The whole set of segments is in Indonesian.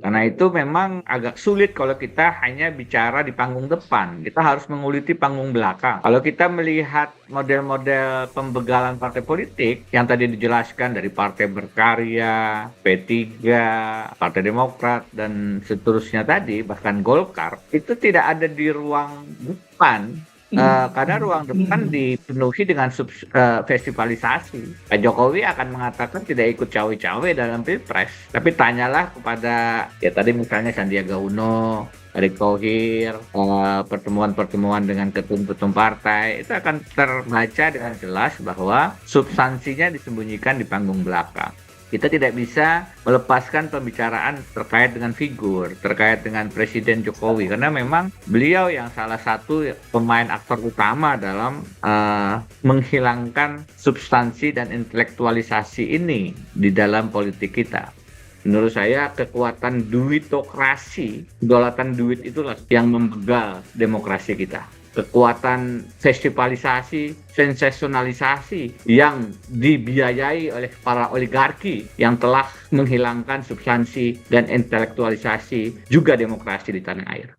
Karena itu memang agak sulit kalau kita hanya bicara di panggung depan. Kita harus menguliti panggung belakang. Kalau kita melihat model-model pembegalan partai politik yang tadi dijelaskan dari Partai Berkarya, P3, Partai Demokrat, dan seterusnya tadi, bahkan Golkar, itu tidak ada di ruang depan. Karena ruang depan dipenuhi dengan festivalisasi. Pak Jokowi akan mengatakan tidak ikut cawe-cawe dalam Pilpres. Tapi tanyalah kepada, ya tadi misalnya Sandiaga Uno, Erick Thohir, pertemuan-pertemuan dengan ketum-ketum partai, itu akan terbaca dengan jelas bahwa substansinya disembunyikan di panggung belakang. Kita tidak bisa melepaskan pembicaraan terkait dengan figur, terkait dengan Presiden Jokowi, karena memang beliau yang salah satu pemain aktor utama dalam menghilangkan substansi dan intelektualisasi ini di dalam politik kita. Menurut saya kekuatan duitokrasi, kedaulatan duit itulah yang membegal demokrasi kita. Kekuatan festivalisasi, sensasionalisasi yang dibiayai oleh para oligarki yang telah menghilangkan substansi dan intelektualisasi juga demokrasi di tanah air.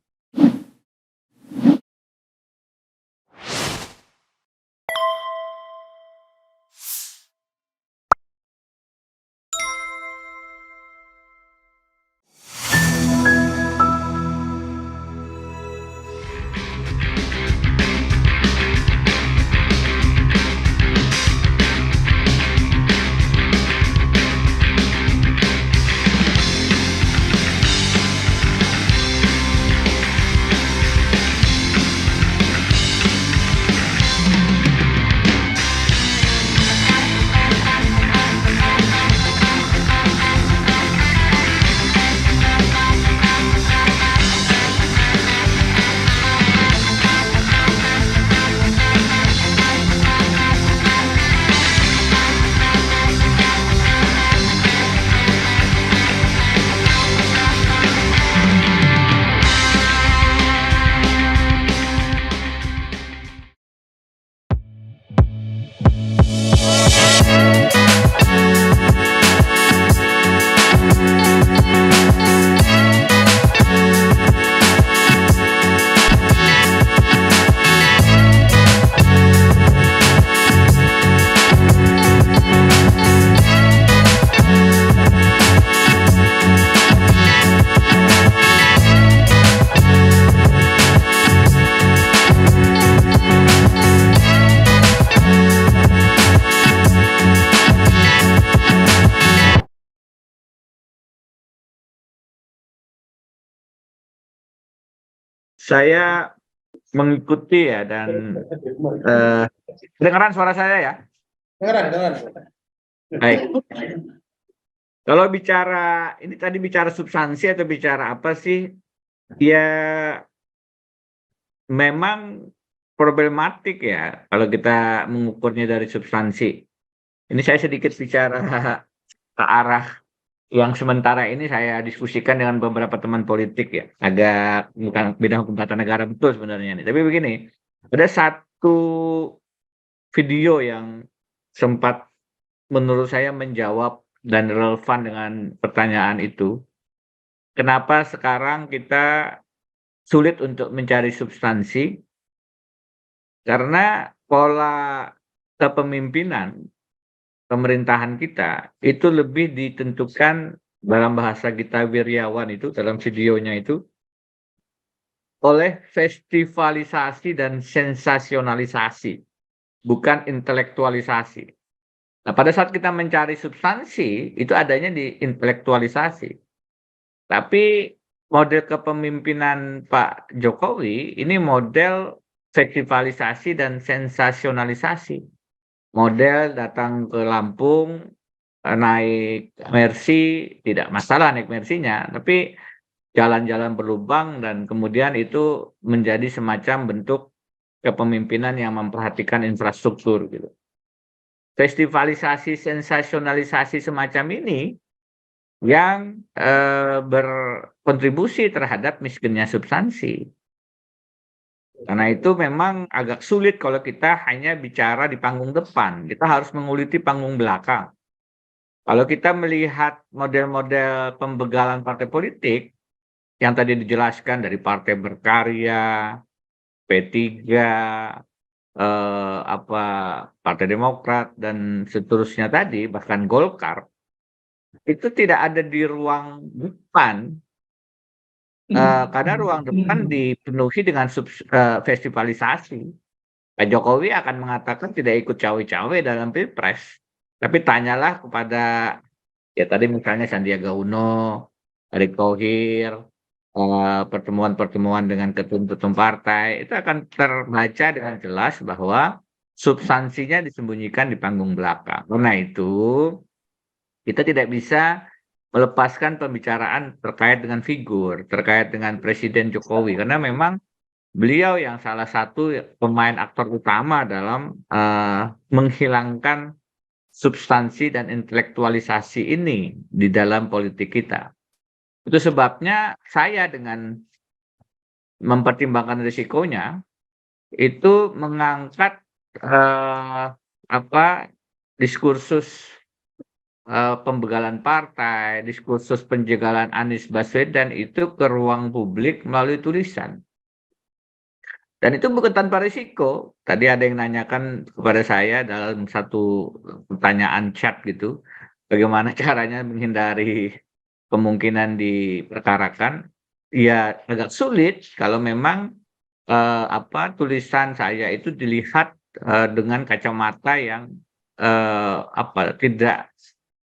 Saya mengikuti ya dan kedengaran suara saya ya. Dengaran. Baik. Kalau bicara ini tadi bicara substansi atau bicara apa sih? Ya memang problematik ya kalau kita mengukurnya dari substansi. Ini saya sedikit bicara ke arah yang sementara ini saya diskusikan dengan beberapa teman politik ya. Agak bukan bidang hukum tata negara betul sebenarnya ini. Tapi begini, ada satu video yang sempat menurut saya menjawab dan relevan dengan pertanyaan itu. Kenapa sekarang kita sulit untuk mencari substansi? Karena pola kepemimpinan pemerintahan kita itu lebih ditentukan dalam bahasa Gita Wirjawan itu dalam videonya itu oleh festivalisasi dan sensasionalisasi, bukan intelektualisasi. Nah, pada saat kita mencari substansi itu adanya di intelektualisasi. Tapi model kepemimpinan Pak Jokowi ini model festivalisasi dan sensasionalisasi. Model datang ke Lampung, naik Mercy, tidak masalah naik Mercy-nya, tapi jalan-jalan berlubang dan kemudian itu menjadi semacam bentuk kepemimpinan yang memperhatikan infrastruktur gitu. Festivalisasi, sensasionalisasi semacam ini yang berkontribusi terhadap miskinnya substansi. Karena itu memang agak sulit kalau kita hanya bicara di panggung depan. Kita harus menguliti panggung belakang. Kalau kita melihat model-model pembegalan partai politik yang tadi dijelaskan dari Partai Berkarya, P3, apa, Partai Demokrat dan seterusnya tadi, bahkan Golkar, itu tidak ada di ruang depan, karena ruang depan dipenuhi dengan festivalisasi. Pak Jokowi akan mengatakan tidak ikut cawe-cawe dalam Pilpres, tapi tanyalah kepada, ya tadi misalnya Sandiaga Uno, Erick Thohir, pertemuan-pertemuan dengan ketum-ketum partai, itu akan terbaca dengan jelas bahwa substansinya disembunyikan di panggung belakang. Karena itu, kita tidak bisa melepaskan pembicaraan terkait dengan figur, terkait dengan Presiden Jokowi, karena memang beliau yang salah satu pemain aktor utama dalam menghilangkan substansi dan intelektualisasi ini di dalam politik kita. Itu sebabnya saya dengan mempertimbangkan risikonya, itu mengangkat, apa, diskursus, pembegalan partai, diskursus penjagalan Anies Baswedan itu ke ruang publik melalui tulisan. Dan itu bukan tanpa risiko. Tadi ada yang nanyakan kepada saya dalam satu pertanyaan chat gitu, bagaimana caranya menghindari kemungkinan diperkarakan. Ya agak sulit kalau memang, apa, tulisan saya itu dilihat, dengan kacamata yang, apa, tidak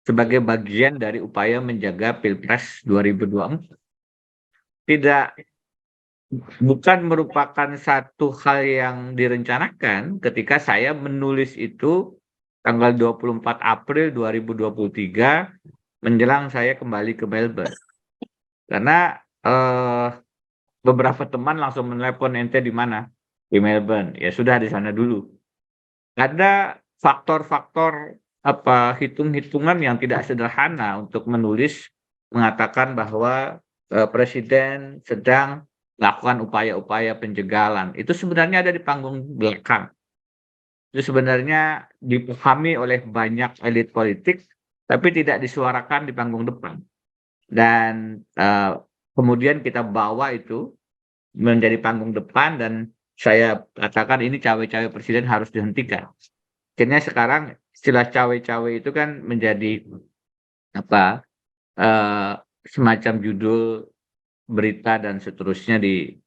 sebagai bagian dari upaya menjaga Pilpres 2024. Tidak, bukan merupakan satu hal yang direncanakan ketika saya menulis itu tanggal 24 April 2023 menjelang saya kembali ke Melbourne. Karena, beberapa teman langsung menelepon, "Ente di mana?" "Di Melbourne." "Ya sudah di sana dulu." Ada faktor-faktor, apa, hitung-hitungan yang tidak sederhana untuk menulis mengatakan bahwa, presiden sedang melakukan upaya-upaya penjagalan. Itu sebenarnya ada di panggung belakang. Itu sebenarnya dipahami oleh banyak elit politik, tapi tidak disuarakan di panggung depan. Dan, kemudian kita bawa itu menjadi panggung depan dan saya katakan ini cawe-cawe presiden harus dihentikan. Akhirnya sekarang istilah cawe-cawe itu kan menjadi apa, semacam judul berita dan seterusnya di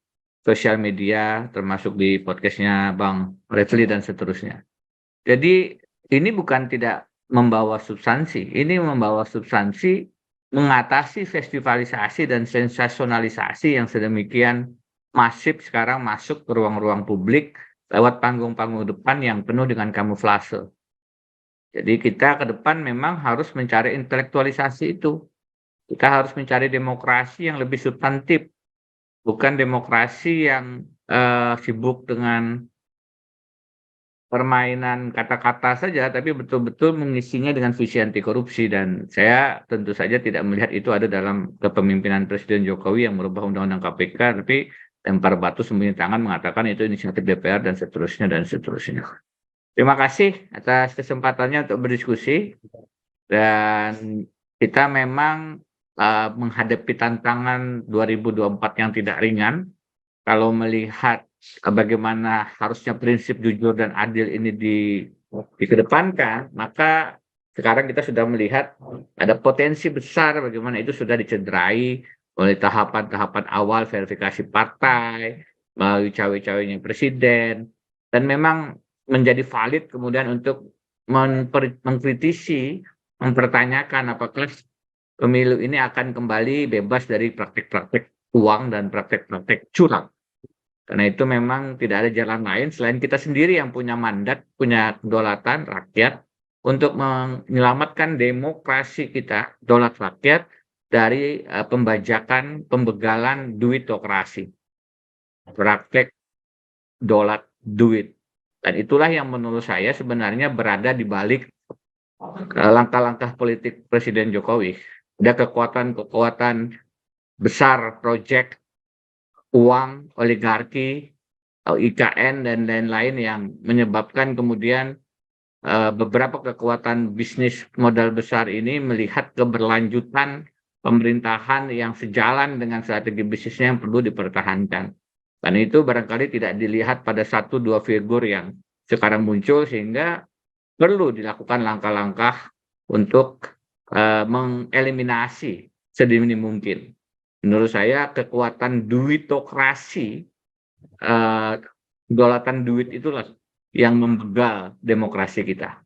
sosial media, termasuk di podcast-nya Bang Refli dan seterusnya. Jadi ini bukan tidak membawa substansi, ini membawa substansi mengatasi festivalisasi dan sensasionalisasi yang sedemikian masif sekarang masuk ke ruang-ruang publik lewat panggung-panggung depan yang penuh dengan kamuflase. Jadi kita ke depan memang harus mencari intelektualisasi itu. Kita harus mencari demokrasi yang lebih substantif, bukan demokrasi yang, sibuk dengan permainan kata-kata saja, tapi betul-betul mengisinya dengan visi anti korupsi dan saya tentu saja tidak melihat itu ada dalam kepemimpinan Presiden Jokowi yang merubah undang-undang KPK, tapi lempar batu sembunyi tangan mengatakan itu inisiatif DPR dan seterusnya dan seterusnya. Terima kasih atas kesempatannya untuk berdiskusi dan kita memang, menghadapi tantangan 2024 yang tidak ringan. Kalau melihat, bagaimana harusnya prinsip jujur dan adil ini dikedepankan, maka sekarang kita sudah melihat ada potensi besar bagaimana itu sudah dicederai oleh tahapan-tahapan awal verifikasi partai, melalui cawe-cawenya presiden, dan memang menjadi valid kemudian untuk mengkritisi, mempertanyakan apakah pemilu ini akan kembali bebas dari praktik-praktik uang dan praktik-praktik curang. Karena itu memang tidak ada jalan lain selain kita sendiri yang punya mandat, punya kedaulatan rakyat untuk menyelamatkan demokrasi kita, daulat rakyat dari pembajakan, pembegalan duitokrasi, praktek daulat duit. Dan itulah yang menurut saya sebenarnya berada di balik langkah-langkah politik Presiden Jokowi. Ada kekuatan-kekuatan besar, proyek uang, oligarki, IKN dan lain-lain yang menyebabkan kemudian beberapa kekuatan bisnis modal besar ini melihat keberlanjutan pemerintahan yang sejalan dengan strategi bisnisnya yang perlu dipertahankan. Dan itu barangkali tidak dilihat pada satu dua figur yang sekarang muncul, sehingga perlu dilakukan langkah-langkah untuk mengeliminasi sedini mungkin. Menurut saya kekuatan duitokrasi, golatan duit itulah yang membegal demokrasi kita.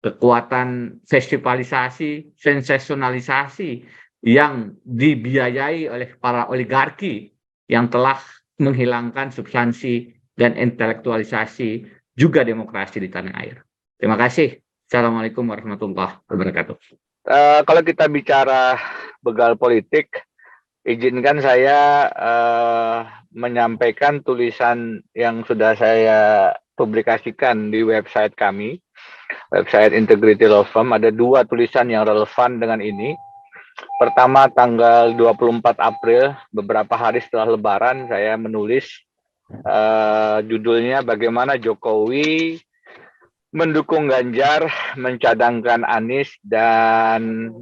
Kekuatan festivalisasi, sensasionalisasi yang dibiayai oleh para oligarki yang telah menghilangkan substansi dan intelektualisasi juga demokrasi di tanah air. Terima kasih. Assalamualaikum warahmatullahi wabarakatuh. Kalau kita bicara begal politik, izinkan saya menyampaikan tulisan yang sudah saya publikasikan di website kami, website Integrity Law Firm. Ada dua tulisan yang relevan dengan ini. Pertama, tanggal 24 April, beberapa hari setelah Lebaran, saya menulis judulnya Bagaimana Jokowi mendukung Ganjar, mencadangkan Anies, dan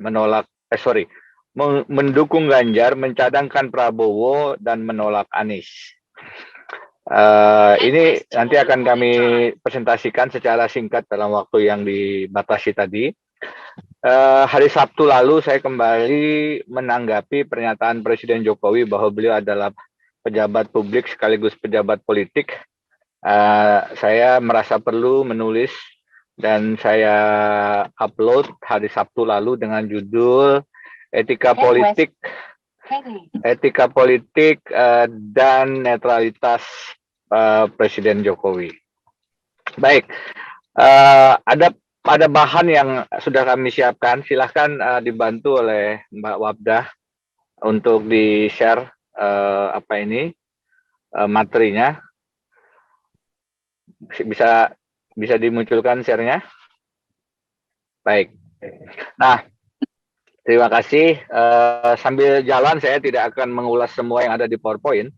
mendukung Ganjar, mencadangkan Prabowo, dan menolak Anies. Ini nanti akan kami presentasikan secara singkat dalam waktu yang dibatasi tadi. Hari Sabtu lalu saya kembali menanggapi pernyataan Presiden Jokowi bahwa beliau adalah pejabat publik sekaligus pejabat politik. Saya merasa perlu menulis dan saya upload hari Sabtu lalu dengan judul Etika Politik dan Netralitas Presiden Jokowi. Baik, ada bahan yang sudah kami siapkan. Silahkan dibantu oleh Mbak Wabdah untuk di-share materinya. Bisa dimunculkan share-nya. Baik. Nah, terima kasih. Sambil jalan saya tidak akan mengulas semua yang ada di PowerPoint,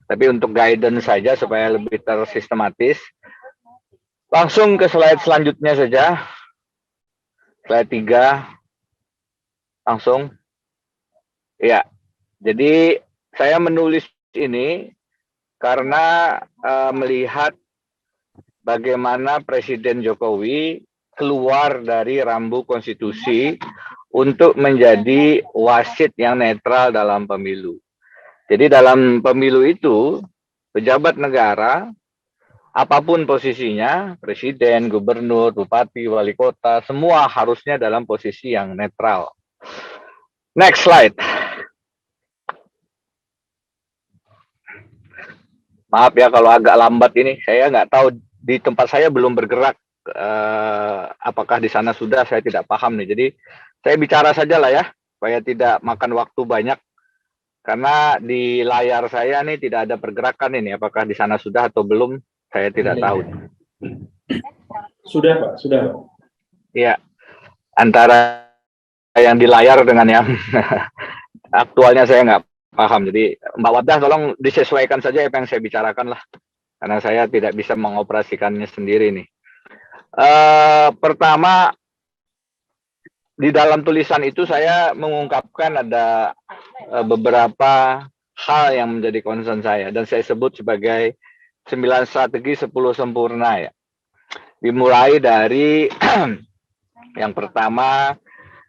tapi untuk guidance saja supaya lebih tersistematis. Langsung ke slide selanjutnya saja. Slide 3. Langsung. Ya. Jadi saya menulis ini karena melihat bagaimana Presiden Jokowi keluar dari rambu konstitusi untuk menjadi wasit yang netral dalam pemilu. Jadi dalam pemilu itu, pejabat negara, apapun posisinya, presiden, gubernur, bupati, wali kota, semua harusnya dalam posisi yang netral. Next slide. Maaf ya kalau agak lambat ini, saya nggak tahu, di tempat saya belum bergerak, apakah di sana sudah, saya tidak paham nih. Jadi saya bicara saja lah ya, supaya tidak makan waktu banyak. Karena di layar saya nih tidak ada pergerakan ini, apakah di sana sudah atau belum, saya tidak tahu. Sudah Pak, sudah Pak. Iya, antara yang di layar dengan yang aktualnya saya nggak paham. Jadi Mbak Wabdah tolong disesuaikan saja apa yang saya bicarakan lah. Karena saya tidak bisa mengoperasikannya sendiri nih. Pertama, di dalam tulisan itu saya mengungkapkan ada beberapa hal yang menjadi concern saya. Dan saya sebut sebagai 9 strategi 10 sempurna ya. Dimulai dari yang pertama,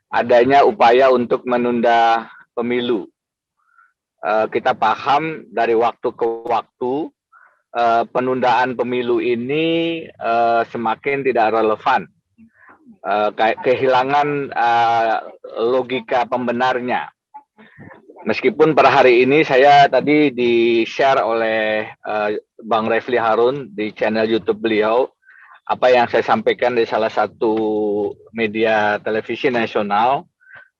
adanya upaya untuk menunda pemilu. Kita paham dari waktu ke waktu, penundaan pemilu ini semakin tidak relevan, kehilangan logika pembenarnya. Meskipun pada hari ini saya tadi di-share oleh Bang Refli Harun di channel YouTube beliau, apa yang saya sampaikan di salah satu media televisi nasional,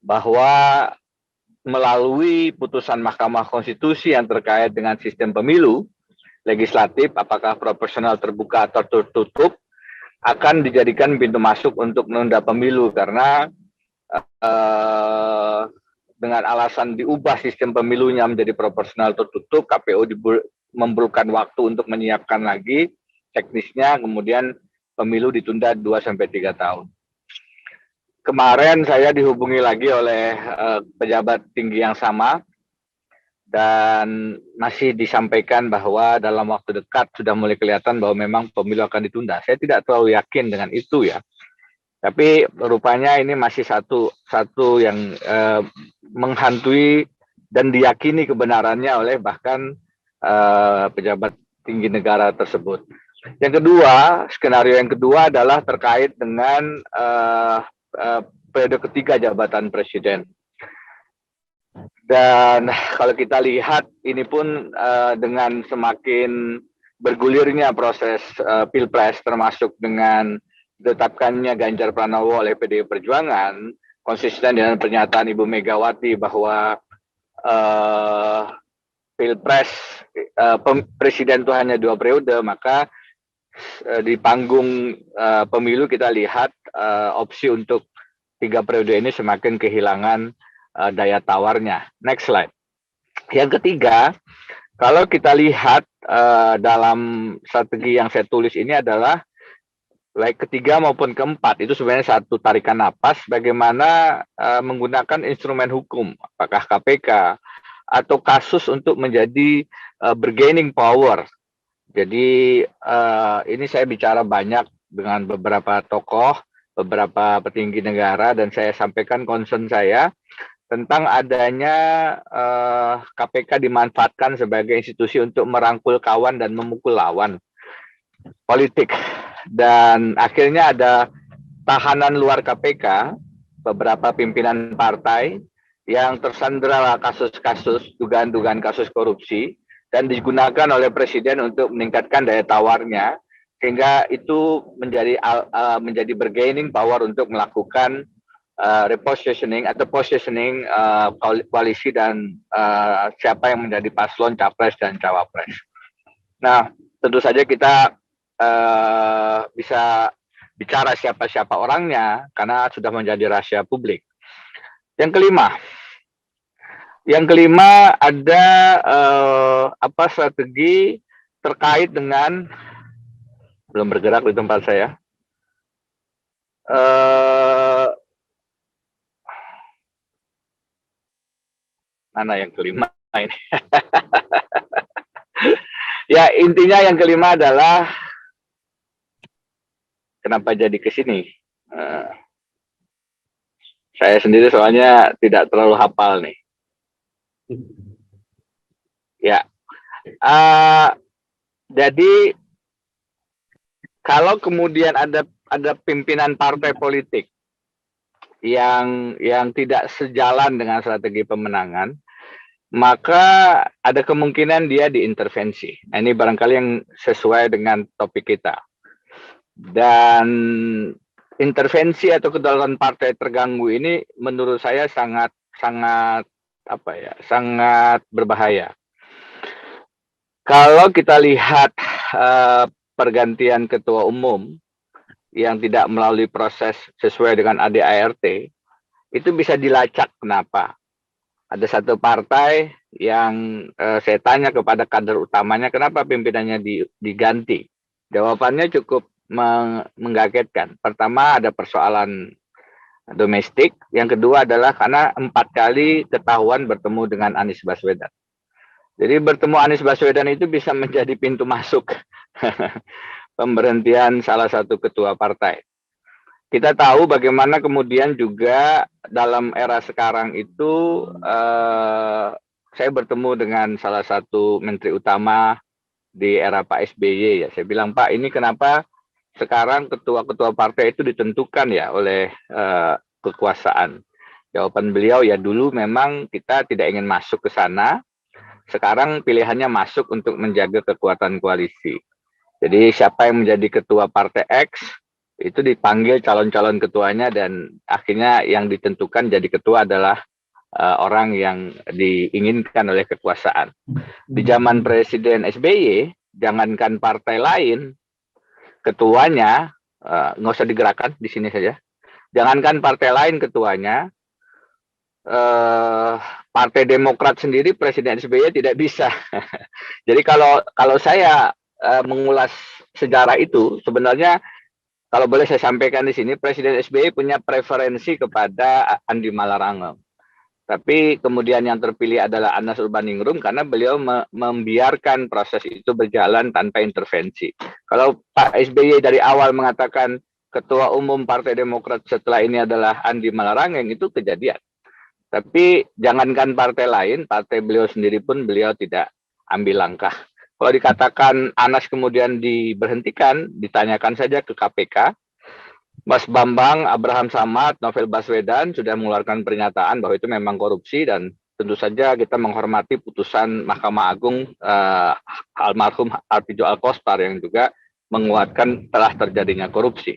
bahwa melalui putusan Mahkamah Konstitusi yang terkait dengan sistem pemilu legislatif, apakah proporsional terbuka atau tertutup, akan dijadikan pintu masuk untuk menunda pemilu. Karena dengan alasan diubah sistem pemilunya menjadi proporsional tertutup, KPU memerlukan waktu untuk menyiapkan lagi teknisnya, kemudian pemilu ditunda 2-3 tahun. Kemarin saya dihubungi lagi oleh pejabat tinggi yang sama dan masih disampaikan bahwa dalam waktu dekat sudah mulai kelihatan bahwa memang pemilu akan ditunda. Saya tidak terlalu yakin dengan itu ya. Tapi rupanya ini masih satu yang menghantui dan diyakini kebenarannya oleh bahkan pejabat tinggi negara tersebut. Yang kedua, skenario yang kedua adalah terkait dengan periode ketiga jabatan presiden. Dan kalau kita lihat ini pun dengan semakin bergulirnya proses pilpres termasuk dengan ditetapkannya Ganjar Pranowo oleh PDI Perjuangan, konsisten dengan pernyataan Ibu Megawati bahwa pilpres presiden itu hanya 2 periode, maka di panggung pemilu kita lihat opsi untuk 3 periode ini semakin kehilangan daya tawarnya. Next slide. Yang ketiga, kalau kita lihat dalam strategi yang saya tulis ini adalah baik ketiga maupun keempat itu sebenarnya satu tarikan napas bagaimana menggunakan instrumen hukum, apakah KPK atau kasus untuk menjadi bargaining power. Jadi ini saya bicara banyak dengan beberapa tokoh, beberapa petinggi negara dan saya sampaikan concern saya tentang adanya KPK dimanfaatkan sebagai institusi untuk merangkul kawan dan memukul lawan politik. Dan akhirnya ada tahanan luar KPK, beberapa pimpinan partai yang tersandera kasus-kasus, dugaan-dugaan kasus korupsi, dan digunakan oleh Presiden untuk meningkatkan daya tawarnya, sehingga itu menjadi bargaining power untuk melakukan repositioning atau positioning koalisi dan siapa yang menjadi paslon capres dan cawapres. Nah, tentu saja kita bisa bicara siapa-siapa orangnya karena sudah menjadi rahasia publik. Yang kelima ada strategi terkait dengan belum bergerak di tempat saya. Mana yang kelima ini? Ya, intinya yang kelima adalah kenapa jadi ke sini. Saya sendiri soalnya tidak terlalu hafal nih. Ya, jadi kalau kemudian ada pimpinan partai politik yang tidak sejalan dengan strategi pemenangan, maka ada kemungkinan dia diintervensi. Nah, ini barangkali yang sesuai dengan topik kita. Dan intervensi atau kedaulatan partai terganggu ini menurut saya sangat berbahaya. Kalau kita lihat pergantian ketua umum yang tidak melalui proses sesuai dengan ADART, itu bisa dilacak kenapa. Ada satu partai yang saya tanya kepada kader utamanya, kenapa pimpinannya diganti? Jawabannya cukup mengagetkan. Pertama, ada persoalan domestik. Yang kedua adalah karena 4 kali ketahuan bertemu dengan Anies Baswedan. Jadi bertemu Anies Baswedan itu bisa menjadi pintu masuk pemberhentian salah satu ketua partai. Kita tahu bagaimana kemudian juga dalam era sekarang itu saya bertemu dengan salah satu menteri utama di era Pak SBY ya. Saya bilang, Pak, ini kenapa sekarang ketua-ketua partai itu ditentukan ya oleh kekuasaan. Jawaban beliau, ya dulu memang kita tidak ingin masuk ke sana. Sekarang pilihannya masuk untuk menjaga kekuatan koalisi. Jadi siapa yang menjadi ketua partai X itu dipanggil calon-calon ketuanya dan akhirnya yang ditentukan jadi ketua adalah orang yang diinginkan oleh kekuasaan. Di zaman Presiden SBY, jangankan partai lain, ketuanya nggak usah digerakkan di sini saja. Jangankan partai lain ketuanya, Partai Demokrat sendiri Presiden SBY tidak bisa. Jadi kalau saya mengulas sejarah itu sebenarnya kalau boleh saya sampaikan di sini, Presiden SBY punya preferensi kepada Andi Malarangeng. Tapi kemudian yang terpilih adalah Anas Urbaningrum karena beliau membiarkan proses itu berjalan tanpa intervensi. Kalau Pak SBY dari awal mengatakan Ketua Umum Partai Demokrat setelah ini adalah Andi Malarangeng, itu kejadian. Tapi jangankan partai lain, partai beliau sendiri pun beliau tidak ambil langkah. Kalau dikatakan Anas kemudian diberhentikan, ditanyakan saja ke KPK, Mas Bambang, Abraham Samad, Novel Baswedan sudah mengeluarkan pernyataan bahwa itu memang korupsi dan tentu saja kita menghormati putusan Mahkamah Agung almarhum Artijo Alkostar yang juga menguatkan telah terjadinya korupsi.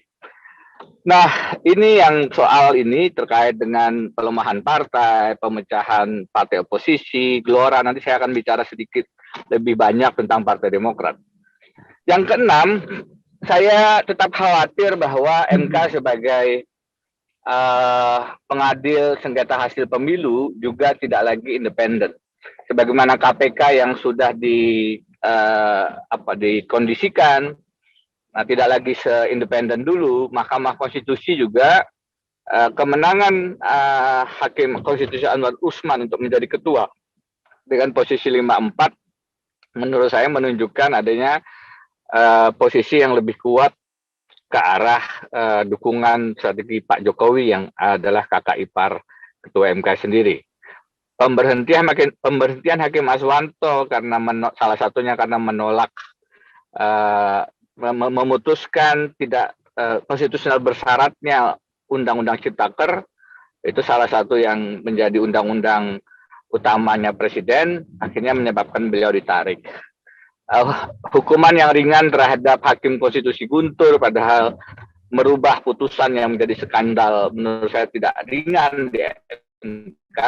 Nah, ini yang soal ini terkait dengan pelemahan partai, pemecahan partai oposisi, gelora. Nanti saya akan bicara sedikit lebih banyak tentang Partai Demokrat. Yang keenam, saya tetap khawatir bahwa MK sebagai pengadil sengketa hasil pemilu juga tidak lagi independen. Sebagaimana KPK yang sudah dikondisikan, nah tidak lagi seindependen dulu, Mahkamah Konstitusi juga kemenangan Hakim Konstitusi Anwar Usman untuk menjadi ketua dengan posisi 5-4 menurut saya menunjukkan adanya posisi yang lebih kuat ke arah dukungan strategi Pak Jokowi yang adalah kakak ipar Ketua MK sendiri. Pemberhentian Hakim Aswanto karena salah satunya karena menolak memutuskan tidak konstitusional bersyaratnya Undang-Undang Ciptaker, itu salah satu yang menjadi undang-undang utamanya Presiden, akhirnya menyebabkan beliau ditarik. Hukuman yang ringan terhadap Hakim Konstitusi Guntur, padahal merubah putusan yang menjadi skandal, menurut saya tidak ringan di MK.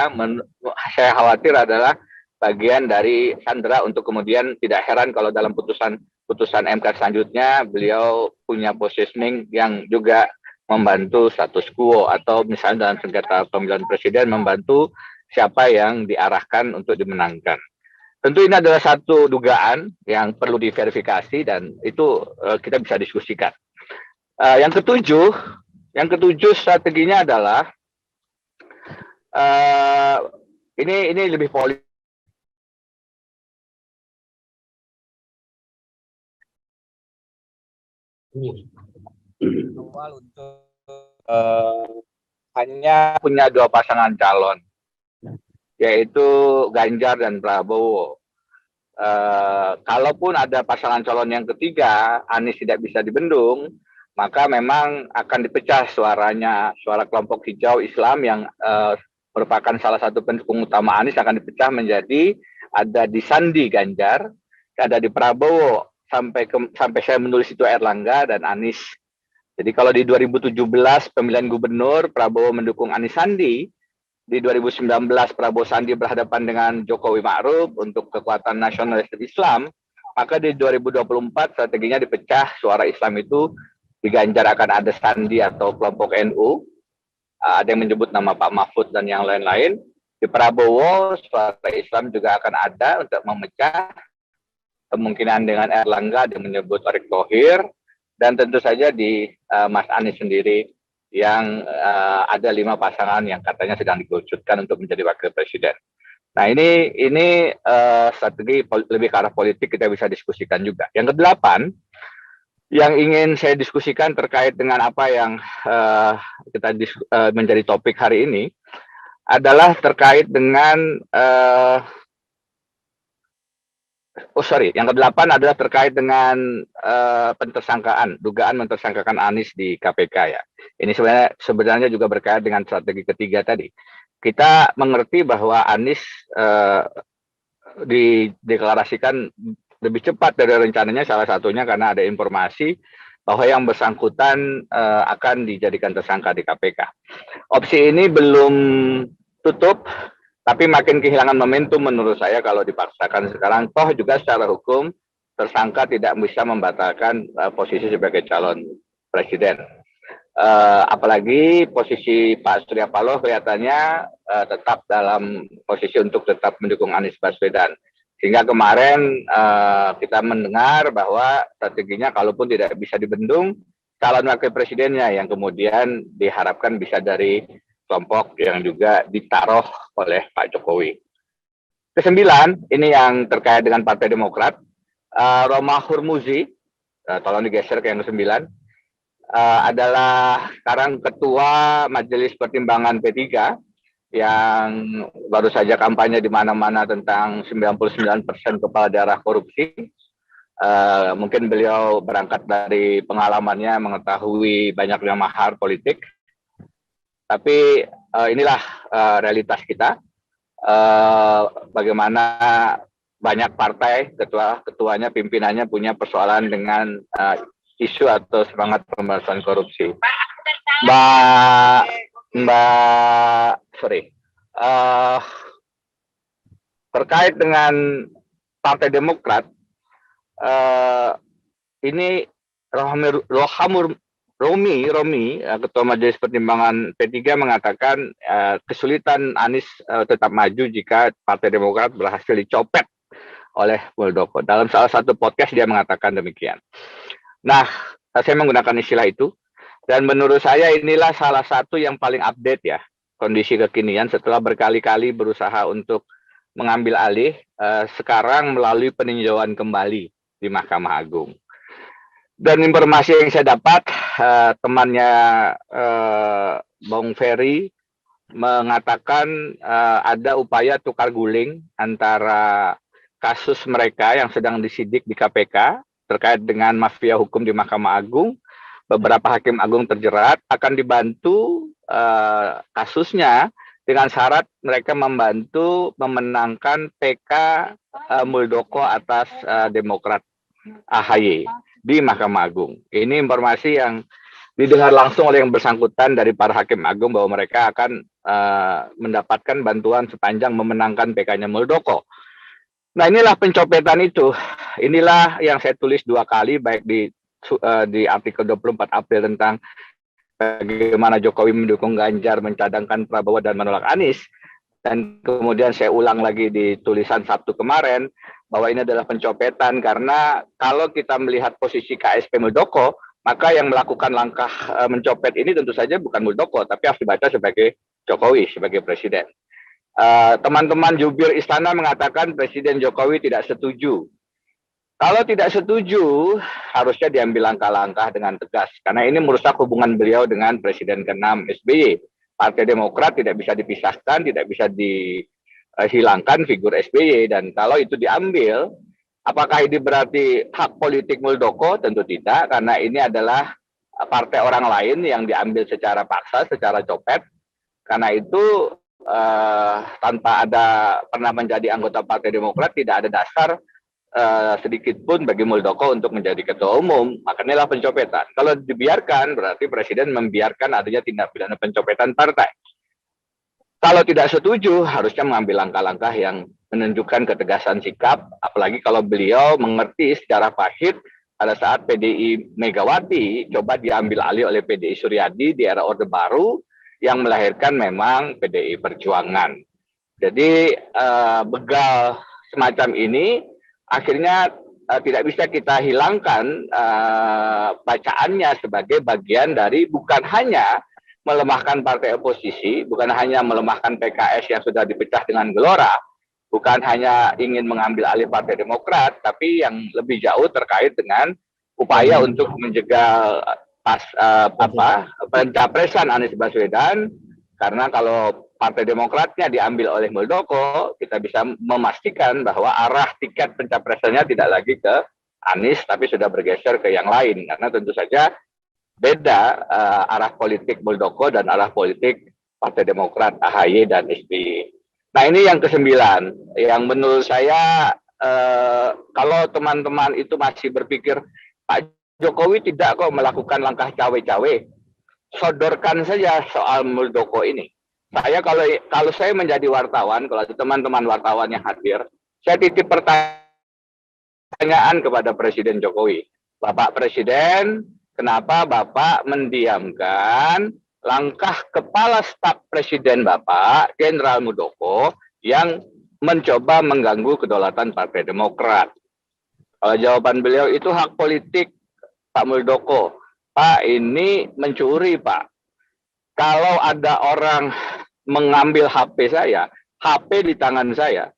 Saya khawatir adalah bagian dari Sandra untuk kemudian tidak heran kalau dalam putusan MK selanjutnya beliau punya positioning yang juga membantu status quo, atau misalnya dalam sengketa pemilihan presiden membantu siapa yang diarahkan untuk dimenangkan. Tentu ini adalah satu dugaan yang perlu diverifikasi dan itu kita bisa diskusikan. Yang ketujuh strateginya adalah ini lebih politik. Untuk hanya punya dua pasangan calon, yaitu Ganjar dan Prabowo. Kalaupun ada pasangan calon yang ketiga, Anies tidak bisa dibendung, maka memang akan dipecah suaranya, suara kelompok hijau Islam yang merupakan salah satu pendukung utama Anies akan dipecah menjadi ada di Sandi Ganjar, ada di Prabowo, sampai saya menulis itu Erlangga dan Anies. Jadi kalau di 2017 pemilihan gubernur Prabowo mendukung Anies Sandi, di 2019 Prabowo Sandi berhadapan dengan Jokowi Ma'ruf untuk kekuatan nasionalis Islam, maka di 2024 strateginya dipecah suara Islam itu, di Ganjar akan ada Sandi atau kelompok NU, ada yang menyebut nama Pak Mahfud dan yang lain-lain. Di Prabowo suara Islam juga akan ada untuk memecah, kemungkinan dengan Erlangga yang menyebut Erick Thohir, dan tentu saja di Mas Anies sendiri yang ada 5 pasangan yang katanya sedang dikerucutkan untuk menjadi wakil presiden. Nah ini strategi lebih ke arah politik, kita bisa diskusikan juga. Yang kedelapan, yang ingin saya diskusikan terkait dengan apa yang kita menjadi topik hari ini adalah terkait dengan yang kedelapan adalah terkait dengan pentersangkaan, dugaan mentersangkakan Anies di KPK ya. Ini sebenarnya juga berkait dengan strategi ketiga tadi. Kita mengerti bahwa Anies dideklarasikan lebih cepat dari rencananya, salah satunya karena ada informasi bahwa yang bersangkutan akan dijadikan tersangka di KPK. Opsi ini belum tutup, tapi makin kehilangan momentum menurut saya kalau dipaksakan sekarang. Toh juga secara hukum tersangka tidak bisa membatalkan posisi sebagai calon presiden. Apalagi posisi Pak Surya Paloh kelihatannya tetap dalam posisi untuk tetap mendukung Anies Baswedan. Sehingga kemarin kita mendengar bahwa strateginya kalaupun tidak bisa dibendung, calon wakil presidennya yang kemudian diharapkan bisa dari kelompok yang juga ditaruh oleh Pak Jokowi. Kesembilan, ini yang terkait dengan Partai Demokrat, Roma Hurmuzi, tolong digeser ke yang kesembilan, adalah sekarang Ketua Majelis Pertimbangan P3 yang baru saja kampanye di mana-mana tentang 99% kepala daerah korupsi. Mungkin beliau berangkat dari pengalamannya mengetahui banyaknya mahar politik, tapi inilah realitas kita. Bagaimana banyak partai ketuanya, pimpinannya punya persoalan dengan isu atau semangat pemberantasan korupsi. Terkait dengan Partai Demokrat, ini Romi, Ketua Majelis Pertimbangan P3 mengatakan kesulitan Anies tetap maju jika Partai Demokrat berhasil dicopet oleh Muldoko. Dalam salah satu podcast dia mengatakan demikian. Nah, saya menggunakan istilah itu, dan menurut saya inilah salah satu yang paling update ya, kondisi kekinian setelah berkali-kali berusaha untuk mengambil alih, sekarang melalui peninjauan kembali di Mahkamah Agung. Dan informasi yang saya dapat, temannya Bang Ferry mengatakan ada upaya tukar guling antara kasus mereka yang sedang disidik di KPK terkait dengan mafia hukum di Mahkamah Agung. Beberapa hakim agung terjerat, akan dibantu kasusnya dengan syarat mereka membantu memenangkan PK Muldoko atas Demokrat AHY di Mahkamah Agung. Ini informasi yang didengar langsung oleh yang bersangkutan dari para hakim agung bahwa mereka akan mendapatkan bantuan sepanjang memenangkan PK-nya Muldoko. Nah, inilah pencopetan itu. Inilah yang saya tulis 2 kali, baik di artikel 24 April tentang bagaimana Jokowi mendukung Ganjar, mencadangkan Prabowo dan menolak Anies. Dan kemudian saya ulang lagi di tulisan Sabtu kemarin bahwa ini adalah pencopetan, karena kalau kita melihat posisi KSP Muldoko, maka yang melakukan langkah mencopet ini tentu saja bukan Muldoko, tapi harus dibaca sebagai Jokowi, sebagai presiden. Teman-teman jubir istana mengatakan Presiden Jokowi tidak setuju. Kalau tidak setuju, harusnya diambil langkah-langkah dengan tegas, karena ini merusak hubungan beliau dengan Presiden ke-6 SBY. Partai Demokrat tidak bisa dipisahkan, tidak bisa dihilangkan figur SBY, dan kalau itu diambil, apakah ini berarti hak politik Muldoko? Tentu tidak, karena ini adalah partai orang lain yang diambil secara paksa, secara copet. Karena itu tanpa ada pernah menjadi anggota Partai Demokrat, tidak ada dasar sedikit pun bagi Muldoko untuk menjadi ketua umum. Makanya pencopetan. Kalau dibiarkan, berarti Presiden membiarkan adanya tindak pidana pencopetan partai. Kalau tidak setuju, harusnya mengambil langkah-langkah yang menunjukkan ketegasan sikap, apalagi kalau beliau mengerti secara pahit pada saat PDI Megawati coba diambil alih oleh PDI Suryadi di era Orde Baru, yang melahirkan memang PDI Perjuangan. Jadi begal semacam ini akhirnya tidak bisa kita hilangkan bacaannya sebagai bagian dari bukan hanya melemahkan partai oposisi, bukan hanya melemahkan PKS yang sudah dipecah dengan gelora, bukan hanya ingin mengambil alih Partai Demokrat, tapi yang lebih jauh terkait dengan upaya untuk menjegal pencapresan Anies Baswedan, karena kalau Partai Demokratnya diambil oleh Muldoko, kita bisa memastikan bahwa arah tiket pencapresannya tidak lagi ke Anies, tapi sudah bergeser ke yang lain, karena tentu saja beda arah politik Muldoko dan arah politik Partai Demokrat AHY dan SBY. Nah, ini yang ke-9, yang menurut saya kalau teman-teman itu masih berpikir Pak Jokowi tidak kok melakukan langkah cawe-cawe, sodorkan saja soal Muldoko ini. Saya kalau saya menjadi wartawan, kalau teman-teman wartawan yang hadir, saya titip pertanyaan kepada Presiden Jokowi. Bapak Presiden, kenapa Bapak mendiamkan langkah Kepala Staf Presiden Bapak, Jenderal Muldoko, yang mencoba mengganggu kedaulatan Partai Demokrat? Kalau jawaban beliau itu hak politik Pak Muldoko, Pak, ini mencuri, Pak. Kalau ada orang mengambil HP saya, HP di tangan saya,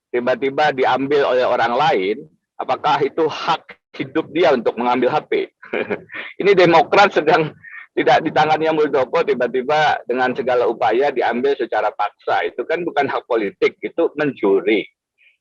tiba-tiba diambil oleh orang lain, apakah itu hak hidup dia untuk mengambil HP? Ini Demokrat sedang tidak di tangannya Muldoko, tiba-tiba dengan segala upaya diambil secara paksa. Itu kan bukan hak politik, itu mencuri.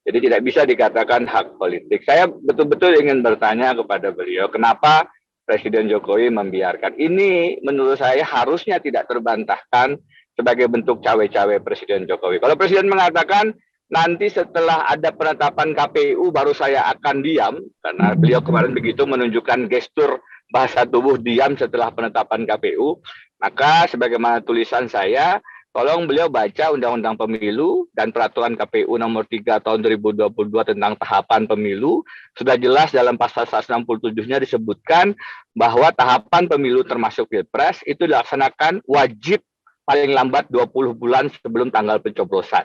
Jadi tidak bisa dikatakan hak politik. Saya betul-betul ingin bertanya kepada beliau, kenapa Presiden Jokowi membiarkan ini? Menurut saya harusnya tidak terbantahkan sebagai bentuk cawe-cawe Presiden Jokowi. Kalau Presiden mengatakan nanti setelah ada penetapan KPU baru saya akan diam, karena beliau kemarin begitu menunjukkan gestur bahasa tubuh diam setelah penetapan KPU, maka sebagaimana tulisan saya, tolong beliau baca Undang-Undang Pemilu dan Peraturan KPU nomor 3 tahun 2022 tentang tahapan pemilu. Sudah jelas dalam pasal 167-nya disebutkan bahwa tahapan pemilu termasuk Pilpres itu dilaksanakan wajib paling lambat 20 bulan sebelum tanggal pencoblosan.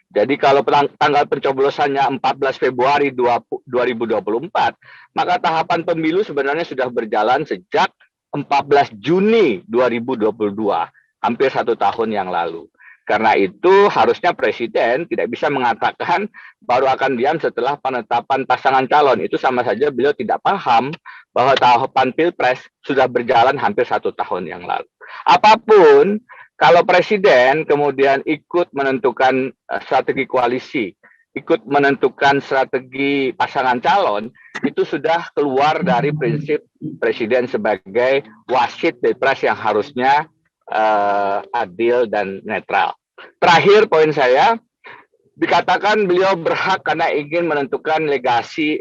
Jadi kalau tanggal pencoblosannya 14 Februari 2024, maka tahapan pemilu sebenarnya sudah berjalan sejak 14 Juni 2022. Hampir 1 tahun yang lalu. Karena itu harusnya Presiden tidak bisa mengatakan baru akan diam setelah penetapan pasangan calon. Itu sama saja beliau tidak paham bahwa tahapan Pilpres sudah berjalan hampir 1 tahun yang lalu. Apapun, kalau Presiden kemudian ikut menentukan strategi koalisi, ikut menentukan strategi pasangan calon, itu sudah keluar dari prinsip Presiden sebagai wasit Pilpres yang harusnya adil dan netral. Terakhir poin saya, dikatakan beliau berhak karena ingin menentukan legasi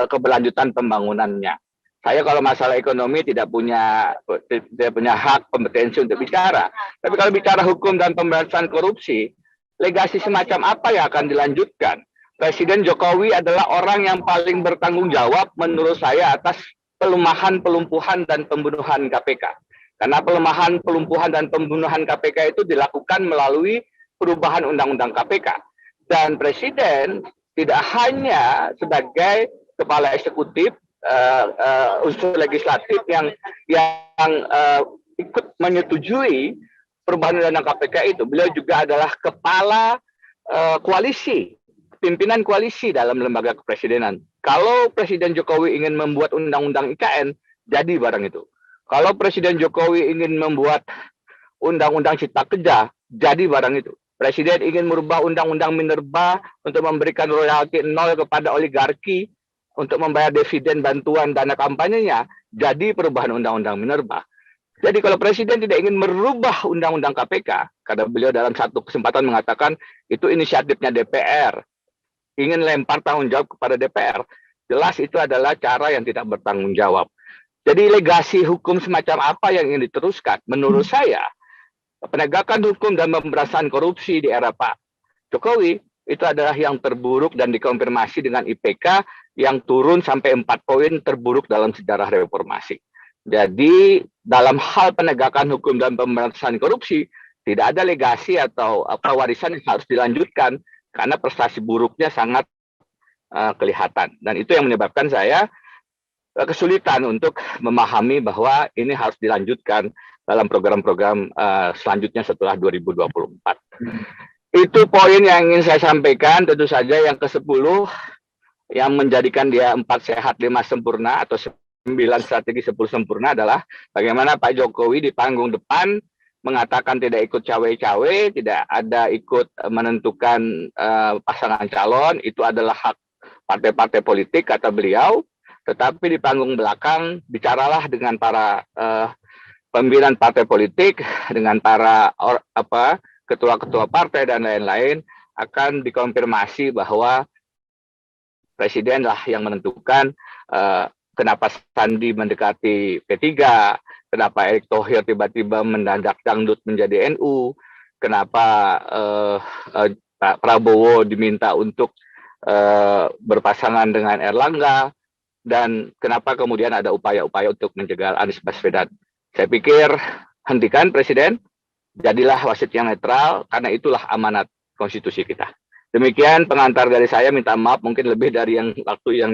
keberlanjutan pembangunannya. Saya kalau masalah ekonomi tidak punya hak kompetensi untuk bicara. Tapi kalau bicara hukum dan pemberantasan korupsi, legasi semacam apa yang akan dilanjutkan? Presiden Jokowi adalah orang yang paling bertanggung jawab menurut saya atas pelemahan, pelumpuhan, dan pembunuhan KPK. Karena pelemahan, pelumpuhan, dan pembunuhan KPK itu dilakukan melalui perubahan undang-undang KPK. Dan Presiden tidak hanya sebagai kepala eksekutif, unsur legislatif yang ikut menyetujui perubahan undang-undang KPK itu, beliau juga adalah kepala koalisi, pimpinan koalisi dalam lembaga kepresidenan. Kalau Presiden Jokowi ingin membuat undang-undang IKN, jadi barang itu. Kalau Presiden Jokowi ingin membuat undang-undang cipta kerja, jadi barang itu. Presiden ingin merubah undang-undang minerba untuk memberikan royalti 0 kepada oligarki, untuk membayar dividen bantuan dana kampanyenya, jadi perubahan undang-undang minerba. Jadi kalau Presiden tidak ingin merubah undang-undang KPK, karena beliau dalam satu kesempatan mengatakan itu inisiatifnya DPR, ingin lempar tanggung jawab kepada DPR, jelas itu adalah cara yang tidak bertanggung jawab. Jadi legasi hukum semacam apa yang ingin diteruskan? Menurut saya, penegakan hukum dan pemberantasan korupsi di era Pak Jokowi itu adalah yang terburuk dan dikonfirmasi dengan IPK yang turun sampai 4 poin terburuk dalam sejarah reformasi. Jadi dalam hal penegakan hukum dan pemberantasan korupsi, tidak ada legasi atau warisan yang harus dilanjutkan karena prestasi buruknya sangat kelihatan. Dan itu yang menyebabkan saya kesulitan untuk memahami bahwa ini harus dilanjutkan dalam program-program selanjutnya setelah 2024. Itu poin yang ingin saya sampaikan. Tentu saja yang ke-10 yang menjadikan dia 4 sehat 5 sempurna atau 9 strategi 10 sempurna adalah bagaimana Pak Jokowi di panggung depan mengatakan tidak ikut cawe-cawe, tidak ada ikut menentukan pasangan calon, itu adalah hak partai-partai politik kata beliau. Tetapi di panggung belakang bicaralah dengan para pimpinan partai politik, dengan para ketua-ketua partai dan lain-lain, akan dikonfirmasi bahwa Presidenlah yang menentukan kenapa Sandi mendekati P3, kenapa Erick Thohir tiba-tiba mendadak dangdut menjadi NU, kenapa Pak Prabowo diminta untuk berpasangan dengan Erlangga, dan kenapa kemudian ada upaya-upaya untuk menjegal Anies Baswedan. Saya pikir hentikan Presiden, jadilah wasit yang netral, karena itulah amanat konstitusi kita. Demikian pengantar dari saya, minta maaf mungkin lebih dari waktu yang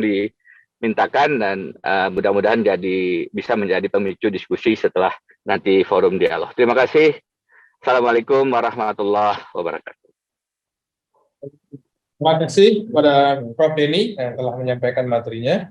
mintakan, dan mudah-mudahan bisa menjadi pemicu diskusi setelah nanti forum dialog. Terima kasih. Assalamualaikum warahmatullahi wabarakatuh. Terima kasih kepada Prof. Denny yang telah menyampaikan materinya.